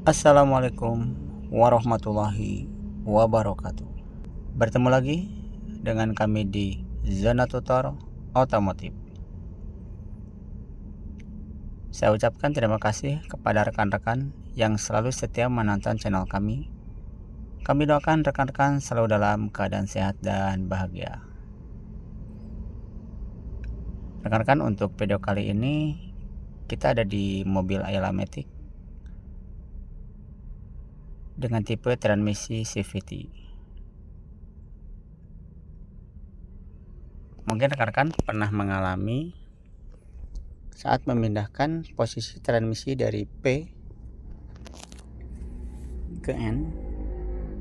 Assalamualaikum warahmatullahi wabarakatuh. Bertemu lagi dengan kami di Zona Tutor Otomotif. Saya ucapkan terima kasih kepada rekan-rekan yang selalu setia menonton channel kami. Kami doakan rekan-rekan selalu dalam keadaan sehat dan bahagia. Rekan-rekan, untuk video kali ini kita ada di mobil Ayla Matic dengan tipe transmisi CVT. Mungkin rekan-rekan pernah mengalami saat memindahkan posisi transmisi dari P ke N,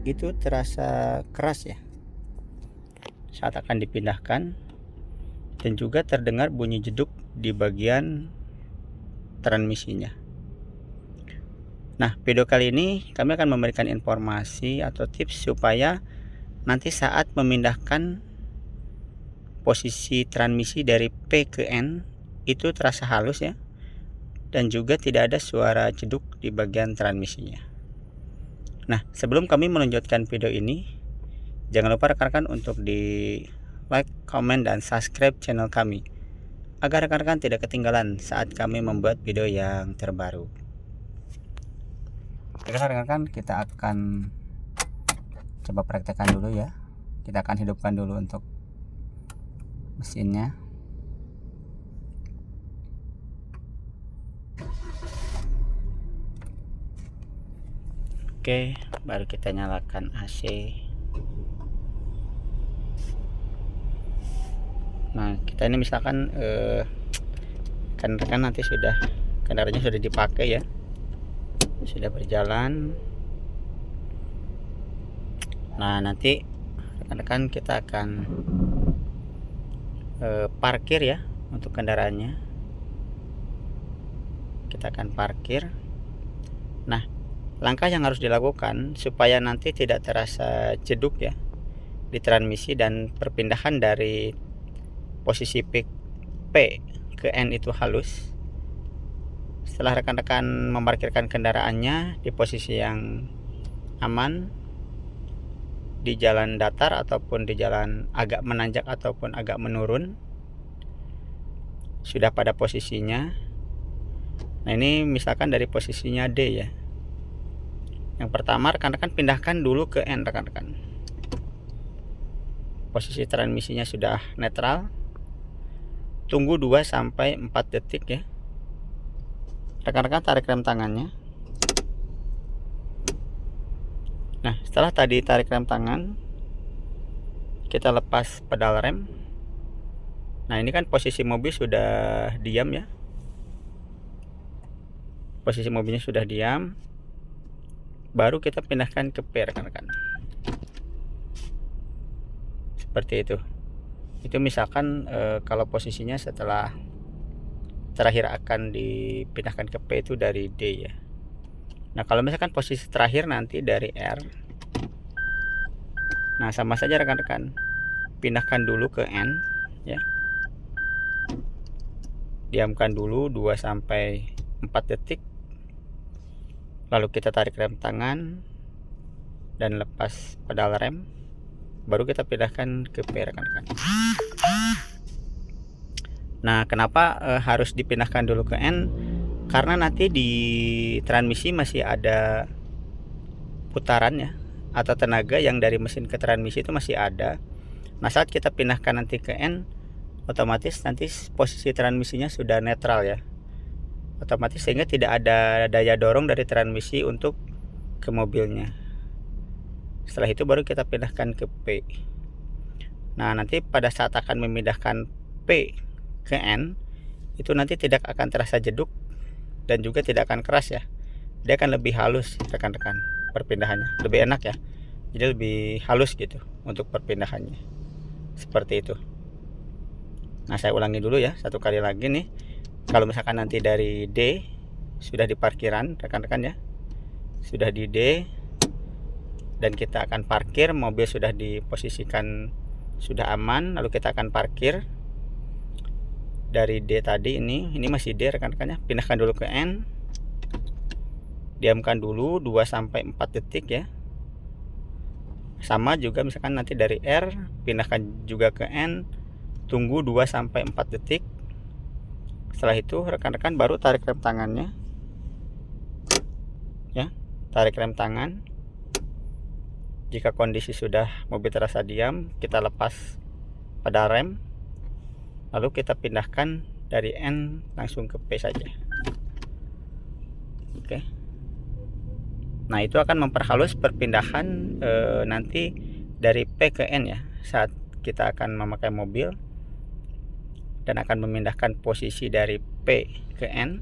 itu terasa keras ya saat akan dipindahkan, dan juga terdengar bunyi jeduk di bagian transmisinya. Nah, video kali ini kami akan memberikan informasi atau tips supaya nanti saat memindahkan posisi transmisi dari P ke N itu terasa halus ya, dan juga tidak ada suara jeduk di bagian transmisinya. Nah, sebelum kami melanjutkan video ini, jangan lupa rekan-rekan untuk di like, komen, dan subscribe channel kami agar rekan-rekan tidak ketinggalan saat kami membuat video yang terbaru. Rekan-rekan, kita akan coba praktekkan dulu ya. Kita akan hidupkan dulu untuk mesinnya. Oke, baru kita nyalakan AC. Nah, kita ini misalkan kan nanti kendaraannya sudah dipakai ya, sudah berjalan. Nah, nanti rekan-rekan kita akan parkir ya untuk kendaraannya. Kita akan parkir. Nah, langkah yang harus dilakukan supaya nanti tidak terasa jeduk ya di transmisi dan perpindahan dari posisi P ke N itu halus. Setelah rekan-rekan memarkirkan kendaraannya di posisi yang aman, di jalan datar ataupun di jalan agak menanjak ataupun agak menurun, sudah pada posisinya. Nah, ini misalkan dari posisinya D ya. Yang pertama, rekan-rekan pindahkan dulu ke N rekan-rekan. Posisi transmisinya sudah netral. Tunggu 2-4 detik ya. Rekan-rekan tarik rem tangannya. Nah, setelah tadi tarik rem tangan, kita lepas pedal rem. Nah, ini kan posisi mobil sudah diam ya. Posisi mobilnya sudah diam. Baru kita pindahkan ke P rekan-rekan. Seperti itu. Itu misalkan kalau posisinya setelah terakhir akan dipindahkan ke P itu dari D ya. Nah, kalau misalkan posisi terakhir nanti dari R, nah sama saja rekan-rekan, pindahkan dulu ke N ya. Diamkan dulu 2-4 detik. Lalu kita tarik rem tangan dan lepas pedal rem. Baru kita pindahkan ke P rekan-rekan. Nah, kenapa harus dipindahkan dulu ke N? Karena nanti di transmisi masih ada putarannya atau tenaga yang dari mesin ke transmisi itu masih ada. Nah, saat kita pindahkan nanti ke N, otomatis nanti posisi transmisinya sudah netral ya. Otomatis sehingga tidak ada daya dorong dari transmisi untuk ke mobilnya. Setelah itu baru kita pindahkan ke P. Nah, nanti pada saat akan memindahkan P ke N, itu nanti tidak akan terasa jeduk dan juga tidak akan keras ya. Dia akan lebih halus rekan-rekan perpindahannya, lebih enak ya. Jadi lebih halus gitu untuk perpindahannya. Seperti itu. Nah, saya ulangi dulu ya, satu kali lagi nih. Kalau misalkan nanti dari D sudah di parkiran rekan-rekan ya, sudah di D dan kita akan parkir, mobil sudah diposisikan sudah aman, lalu kita akan parkir dari D tadi. Ini masih D rekan-rekan ya, pindahkan dulu ke N. diamkan dulu 2-4 detik ya. Sama juga misalkan nanti dari R pindahkan juga ke N, tunggu 2-4 detik. Setelah itu rekan-rekan baru tarik rem tangannya ya, tarik rem tangan. Jika kondisi sudah mobil terasa diam, kita lepas pada rem, lalu kita pindahkan dari N langsung ke P saja. Oke. Nah, itu akan memperhalus perpindahan nanti dari P ke N ya, saat kita akan memakai mobil dan akan memindahkan posisi dari P ke N,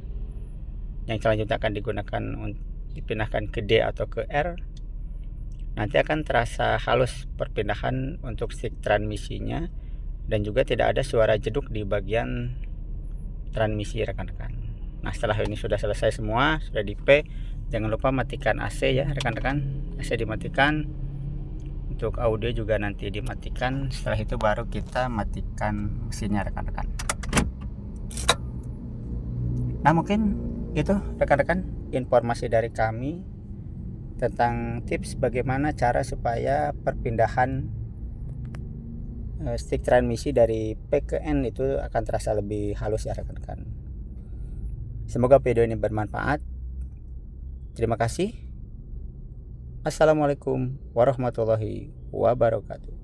yang selanjutnya akan digunakan untuk dipindahkan ke D atau ke R. Nanti akan terasa halus perpindahan untuk stick transmisinya, dan juga tidak ada suara jeduk di bagian transmisi rekan-rekan. Nah, setelah ini sudah selesai semua, sudah di P, jangan lupa matikan AC ya rekan-rekan. AC dimatikan, untuk audio juga nanti dimatikan. Setelah itu baru kita matikan mesinnya rekan-rekan. Nah, mungkin itu rekan-rekan informasi dari kami tentang tips bagaimana cara supaya perpindahan stick transmisi dari P ke N itu akan terasa lebih halus ya rekan-rekan. Semoga video ini bermanfaat. Terima kasih. Assalamualaikum warahmatullahi wabarakatuh.